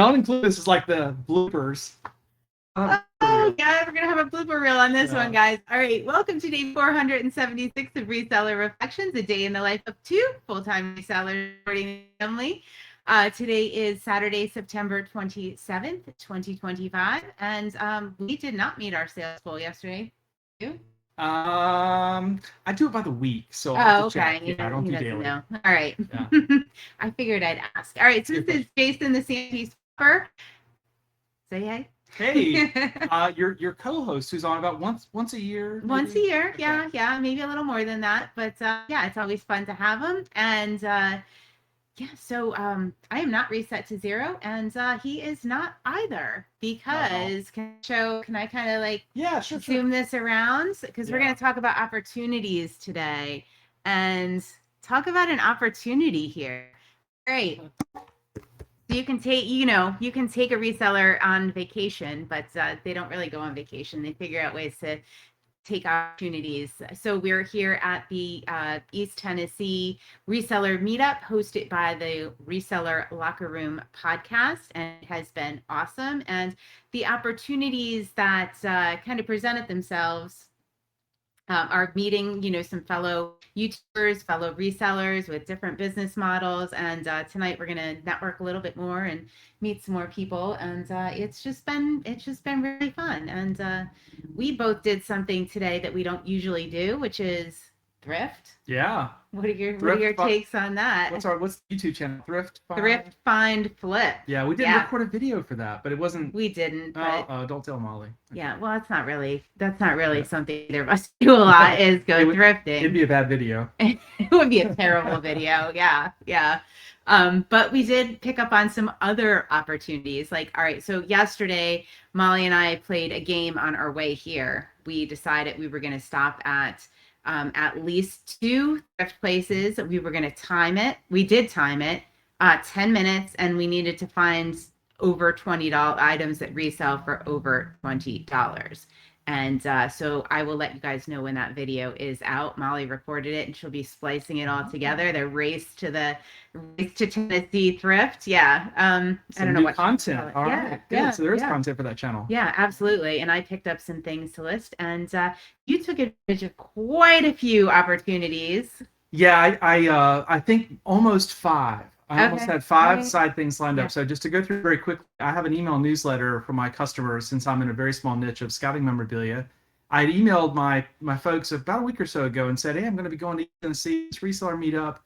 don't include this as like the bloopers. Oh, yeah, we're going to have a blooper reel on this one, guys. All right, welcome to day 476 of Reseller Reflections, a day in the life of two full-time resellers supporting family. Today is Saturday, September 27th, 2025, and we did not meet our sales goal yesterday. You? I do it by the week, so I'll have to check. Yeah, I don't do daily. Know. All right. Yeah. I figured I'd ask. All right, so this is Jason, the Santee Stopper. Say hey. Hey, your co-host who's on about once a year. Maybe? Once a year, okay. yeah, maybe a little more than that, but yeah, it's always fun to have him. And yeah, so I am not reset to zero, and he is not either, because can I kind of like zoom this around, because we're going to talk about opportunities today and talk about an opportunity here. Great. So you can take a reseller on vacation, but they don't really go on vacation. They figure out ways to take opportunities. So we're here at the East Tennessee Reseller Meetup, hosted by the Reseller Locker Room podcast, and it has been awesome. And the opportunities that kind of presented themselves are meeting, some fellow YouTubers, fellow resellers with different business models. And tonight we're going to network a little bit more and meet some more people. And it's just been really fun. And we both did something today that we don't usually do, which is thrift. Yeah. What are your takes on that? What's the YouTube channel? Thrift Find Flip. Yeah, we didn't record a video for that, but it wasn't. We didn't. But... don't tell Molly. Okay. Yeah, well, that's not really something either of us do a lot. Is go thrifting. It'd be a bad video. It would be a terrible video. Yeah. But we did pick up on some other opportunities. Like, all right, so yesterday, Molly and I played a game on our way here. We decided we were going to stop at least 2 thrift places. We were going to time it. We did time it, 10 minutes, and we needed to find over $20 items that resell for over $20. And so I will let you guys know when that video is out. Molly recorded it, and she'll be splicing it all together. The race to Tennessee thrift. Yeah. I don't know what content. All right. Good. So there is content for that channel. Yeah, absolutely. And I picked up some things to list, and you took advantage of quite a few opportunities. Yeah, I think almost 5. I almost had 5 side things lined up. So just to go through very quickly, I have an email newsletter for my customers, since I'm in a very small niche of scouting memorabilia. I had emailed my folks about a week or so ago and said, hey, I'm going to be going to Tennessee Reseller Meetup.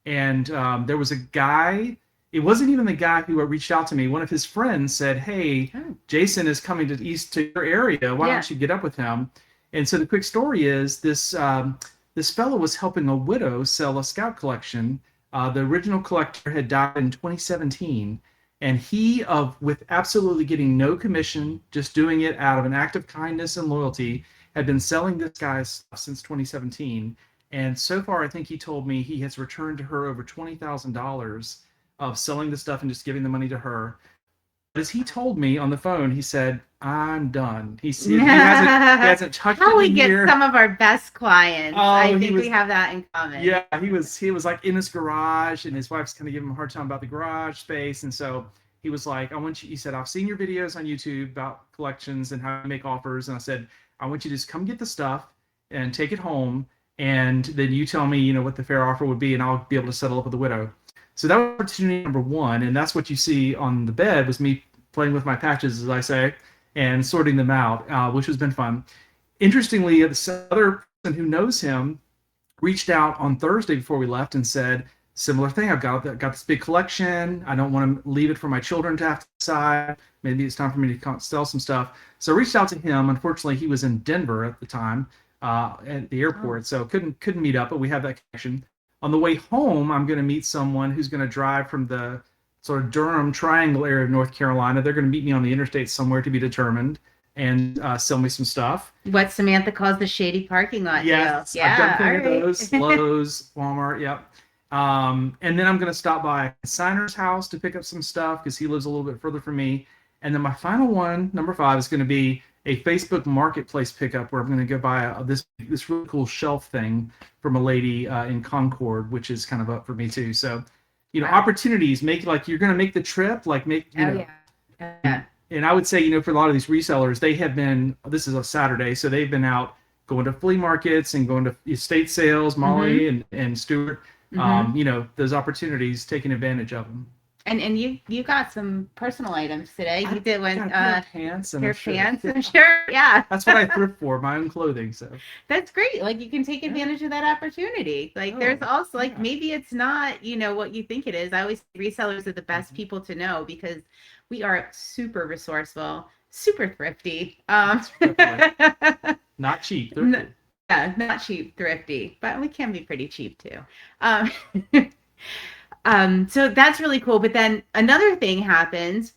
And there was a guy, it wasn't even the guy who reached out to me. One of his friends said, hey, Jason is coming to your area. Why don't you get up with him? And so the quick story is this fellow was helping a widow sell a scout collection. The original collector had died in 2017, and he, with absolutely getting no commission, just doing it out of an act of kindness and loyalty, had been selling this guy's stuff since 2017. And so far, I think he told me he has returned to her over $20,000 of selling the stuff and just giving the money to her. But as he told me on the phone, he said, I'm done. He hasn't touched it in a year. How we get some of our best clients. I think we have that in common. Yeah, he was like in his garage, and his wife's kind of giving him a hard time about the garage space. And so he was like, he said, I've seen your videos on YouTube about collections and how to make offers. And I said, I want you to just come get the stuff and take it home. And then you tell me, what the fair offer would be, and I'll be able to settle up with the widow. So that was opportunity number 1, and that's what you see on the bed, was me playing with my patches, as I say, and sorting them out, which has been fun. Interestingly, this other person who knows him reached out on Thursday before we left and said, similar thing, I've got this big collection. I don't want to leave it for my children to have to decide. Maybe it's time for me to sell some stuff. So I reached out to him. Unfortunately, he was in Denver at the time at the airport, so couldn't meet up, but we have that connection. On the way home, I'm going to meet someone who's going to drive from the sort of Durham Triangle area of North Carolina. They're going to meet me on the interstate somewhere, to be determined, and sell me some stuff. What Samantha calls the shady parking lot. Yes, yeah, I've done plenty of those. Lowe's, Walmart, yep. And then I'm going to stop by a consigner's house to pick up some stuff, because he lives a little bit further from me. And then my final one, number 5, is going to be a Facebook Marketplace pickup, where I'm going to go buy this really cool shelf thing from a lady in Concord, which is kind of up for me too. So, opportunities, make, like, you're going to make the trip, like, Yeah. And I would say, for a lot of these resellers, they have been, this is a Saturday, so they've been out going to flea markets and going to estate sales, Molly and Stuart, those opportunities, taking advantage of them. And you got some personal items today. You did one a pair of pants and pair a of shirt. pants and a shirt. Yeah. That's what I thrift for, my own clothing. So that's great. Like you can take advantage of that opportunity. Like there's also like maybe it's not, what you think it is. I always say resellers are the best people to know because we are super resourceful, super thrifty. not cheap. Thrifty. Yeah, not cheap, thrifty, but we can be pretty cheap too. So that's really cool. But then another thing happens,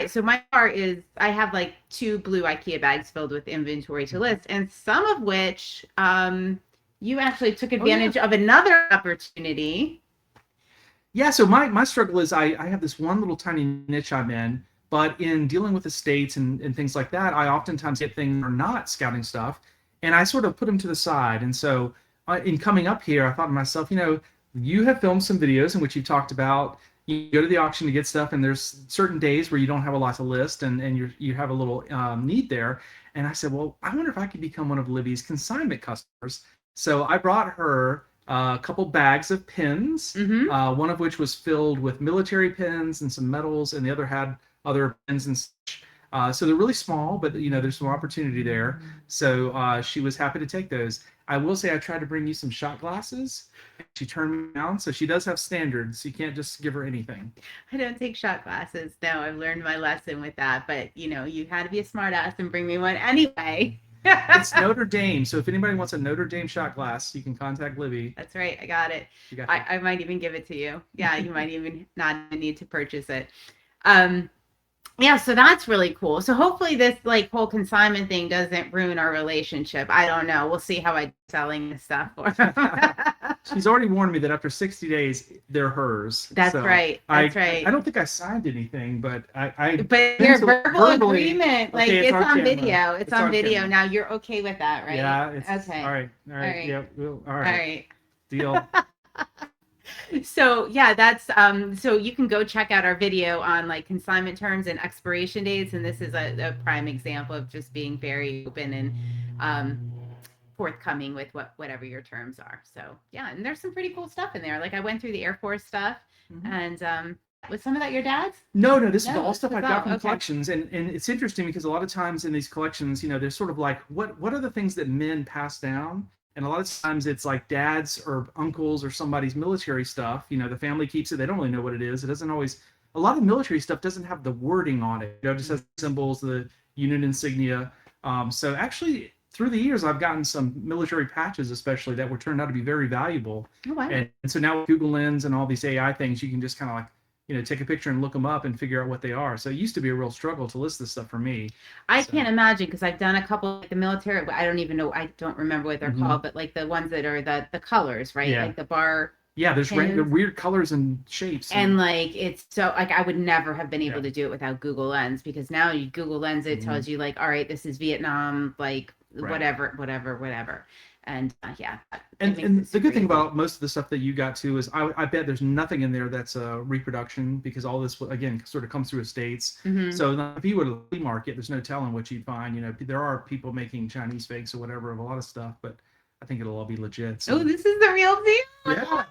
so my car I have like 2 blue IKEA bags filled with inventory to list, and some of which you actually took advantage of another opportunity. Yeah, so my struggle is I have this one little tiny niche I'm in, but in dealing with estates and things like that, I oftentimes get things that are not scouting stuff, and I sort of put them to the side. And so in coming up here, I thought to myself, you have filmed some videos in which you talked about you go to the auction to get stuff, and there's certain days where you don't have a lot to list, and you have a little need there. And I said, well, I wonder if I could become one of Libby's consignment customers. So I brought her a couple bags of pins, one of which was filled with military pins and some metals, and the other had other pins and such. So they're really small, but there's some opportunity there. So she was happy to take those. I will say I tried to bring you some shot glasses. She turned me down, so she does have standards. You can't just give her anything. I don't take shot glasses. No, I've learned my lesson with that. But you had to be a smart ass and bring me one anyway. It's Notre Dame, so if anybody wants a Notre Dame shot glass, you can contact Libby. That's right, I got it. I might even give it to you. Yeah, you might even not even need to purchase it. Yeah, so that's really cool. So hopefully this whole consignment thing doesn't ruin our relationship. I don't know. We'll see how I'm selling this stuff for. She's already warned me that after 60 days, they're hers. That's right. That's right. I don't think I signed anything, but But your verbal agreement, it's on video. It's on video. Now you're okay with that, right? Yeah. It's, okay. All right. Yeah. All right. Deal. So yeah, that's so you can go check out our video on consignment terms and expiration dates, and this is a prime example of just being very open and forthcoming with whatever your terms are. So yeah, and there's some pretty cool stuff in there. I went through the Air Force stuff, and was some of that your dad's? No, this is all stuff I got from collections, and it's interesting because a lot of times in these collections, there's sort of what are the things that men pass down. And a lot of times it's dads or uncles or somebody's military stuff. The family keeps it. They don't really know what it is. It doesn't always. A lot of military stuff doesn't have the wording on it. It just has symbols, the unit insignia. So actually, through the years, I've gotten some military patches, especially that were turned out to be very valuable. Oh, wow. And so now with Google Lens and all these AI things, you can just kind of take a picture and look them up and figure out what they are. So it used to be a real struggle to list this stuff for me. I can't imagine, because I've done a couple the military. I don't even know. I don't remember what they're called, but the ones that are the colors, right? Yeah. The bar. Yeah, there's weird colors and shapes. And it's so I would never have been able to do it without Google Lens, because now you Google Lens, it tells you all right, this is Vietnam, whatever. And and the good thing about most of the stuff that you got too is I bet there's nothing in there that's a reproduction, because all this again sort of comes through estates. So if you were to the flea market, there's no telling what you'd find. There are people making Chinese fakes or whatever of a lot of stuff, but I think it'll all be legit. So. Oh, this is the real deal. Yeah.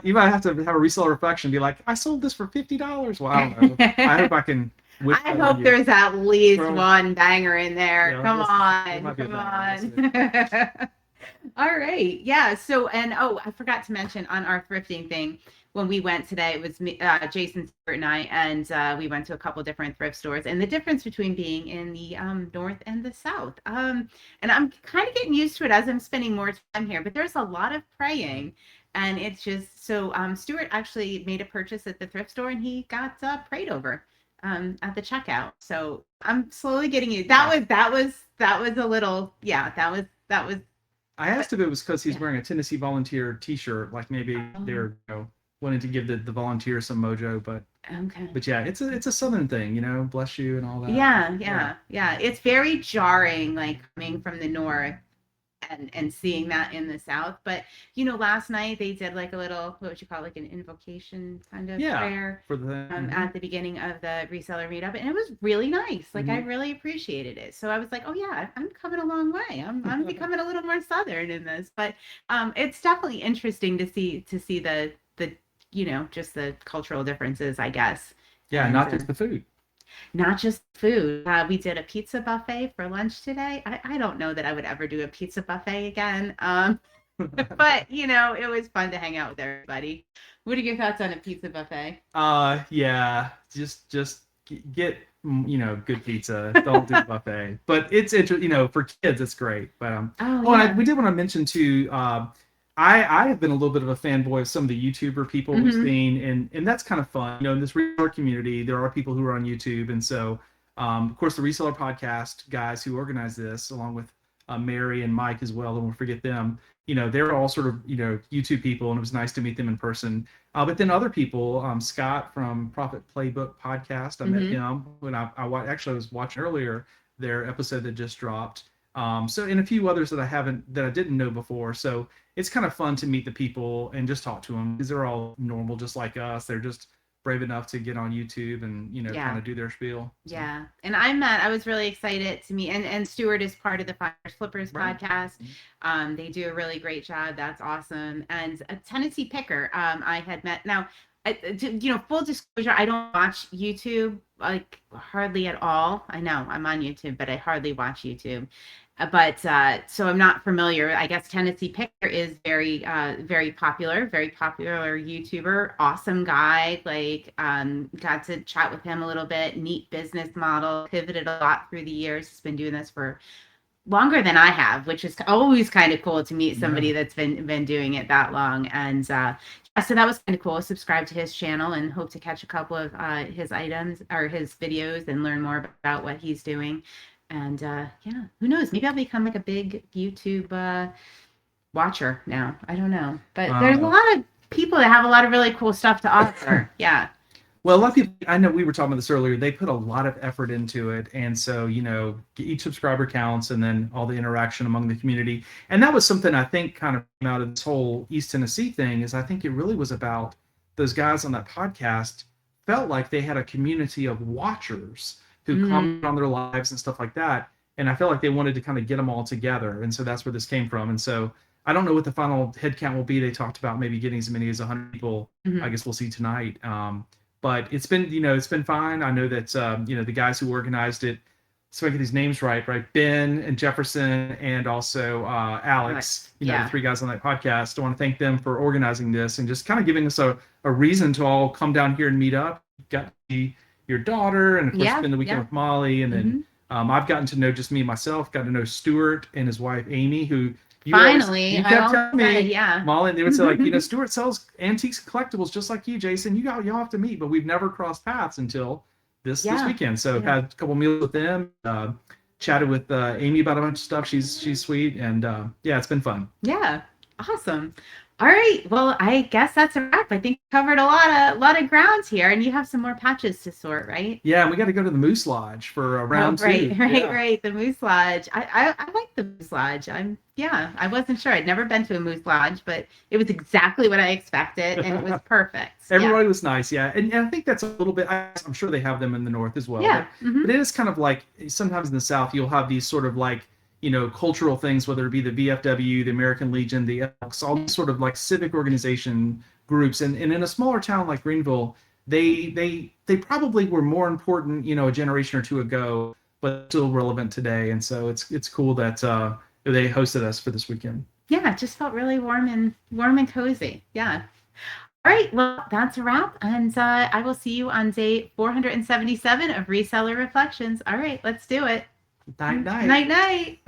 You might have to have a reseller reflection, be like, I sold this for $50. Well, I don't know. I hope I can. I hope there's at least one banger in there. Yeah, come on. All right. Yeah. So, and I forgot to mention on our thrifting thing, when we went today, it was me, Jason, Stuart, and I, and we went to a couple different thrift stores. And the difference between being in the north and the south, and I'm kind of getting used to it as I'm spending more time here, but there's a lot of praying. And it's just so Stuart actually made a purchase at the thrift store, and he got prayed over at the checkout. So I'm slowly getting used. That was a little, that was. I asked if it was because he's wearing a Tennessee Volunteer T-shirt, maybe they're wanting to give the volunteers some mojo, but yeah, it's a Southern thing, bless you and all that. Yeah. It's very jarring, coming from the north and seeing that in the South. But last night they did like a little, what would you call it, like an invocation kind of prayer for the at the beginning of the reseller meetup, and it was really nice. Like I really appreciated it. So I was like, oh yeah, I'm coming a long way. I'm becoming a little more Southern in this. But it's definitely interesting to see the just the cultural differences, I guess. Yeah, and, not just the food. Not just food. We did a pizza buffet for lunch today. I don't know that I would ever do a pizza buffet again. But it was fun to hang out with everybody. What are your thoughts on a pizza buffet? Yeah, just get good pizza. Don't do a buffet. But it's interesting. For kids, it's great. But and we did want to mention too. I have been a little bit of a fanboy of some of the YouTuber people we've seen, and that's kind of fun. In this reseller community, there are people who are on YouTube, and so of course the Reseller podcast guys who organize this, along with Mary and Mike as well, and we'll forget them. They're all sort of YouTube people, and it was nice to meet them in person. But then other people, Scott from Profit Playbook podcast, I met him when I was watching earlier their episode that just dropped. So and a few others that I didn't know before. So it's kind of fun to meet the people and just talk to them because they're all normal, just like us. They're just brave enough to get on YouTube and kind of do their spiel. So. Yeah, and I was really excited to meet, and Stuart is part of the Fires Flippers podcast. They do a really great job. That's awesome. And a Tennessee Picker, I had met. Now, full disclosure, I don't watch YouTube like hardly at all. I know I'm on YouTube, but I hardly watch YouTube. But so I'm not familiar. I guess Tennessee Picker is very popular YouTuber, awesome guy. Like got to chat with him a little bit. Neat business model, pivoted a lot through the years. He's been doing this for longer than I have, which is always kind of cool to meet somebody that's been doing it that long. And so that was kind of cool. Subscribe to his channel and hope to catch a couple of his items or his videos and learn more about what he's doing. And who knows? Maybe I'll become like a big YouTube watcher now. I don't know. But there's a lot of people that have a lot of really cool stuff to offer. Yeah. Well, a lot of people, I know we were talking about this earlier, they put a lot of effort into it. And so, each subscriber counts and then all the interaction among the community. And that was something I think kind of came out of this whole East Tennessee thing is I think it really was about those guys on that podcast felt like they had a community of watchers who comment on their lives and stuff like that. And I felt like they wanted to kind of get them all together. And so that's where this came from. And so I don't know what the final head count will be. They talked about maybe getting as many as 100 people. I guess we'll see tonight. But it's been, it's been fine. I know that, the guys who organized it, so I get these names right? Ben and Jefferson and also Alex, the three guys on that podcast. I want to thank them for organizing this and just kind of giving us a reason to all come down here and meet up. Got to see your daughter and of course spend the weekend with Molly. And then I've gotten to know just me myself, got to know Stuart and his wife, Amy, who you kept telling me, Molly, and they would say like, Stuart sells antiques and collectibles just like you, Jason. Y'all have to meet, but we've never crossed paths until this weekend. So had a couple meals with them, chatted with Amy about a bunch of stuff. She's sweet, and it's been fun. Yeah, awesome. All right. Well, I guess that's a wrap. I think we covered a lot of grounds here, and you have some more patches to sort, right? Yeah, we got to go to the Moose Lodge for round 2. Right. The Moose Lodge. I like the Moose Lodge. I wasn't sure. I'd never been to a Moose Lodge, but it was exactly what I expected, and it was perfect. Everybody was nice, and I think that's a little bit. I'm sure they have them in the north as well. Yeah. But it is kind of like sometimes in the south you'll have these sort of like cultural things, whether it be the VFW, the American Legion, the Elks, all these sort of like civic organization groups. And in a smaller town like Greenville, they probably were more important, a generation or two ago, but still relevant today. And so it's cool that they hosted us for this weekend. Yeah, it just felt really warm and cozy. Yeah. All right, well, that's a wrap. And I will see you on day 477 of Reseller Reflections. All right, let's do it. Night. Night.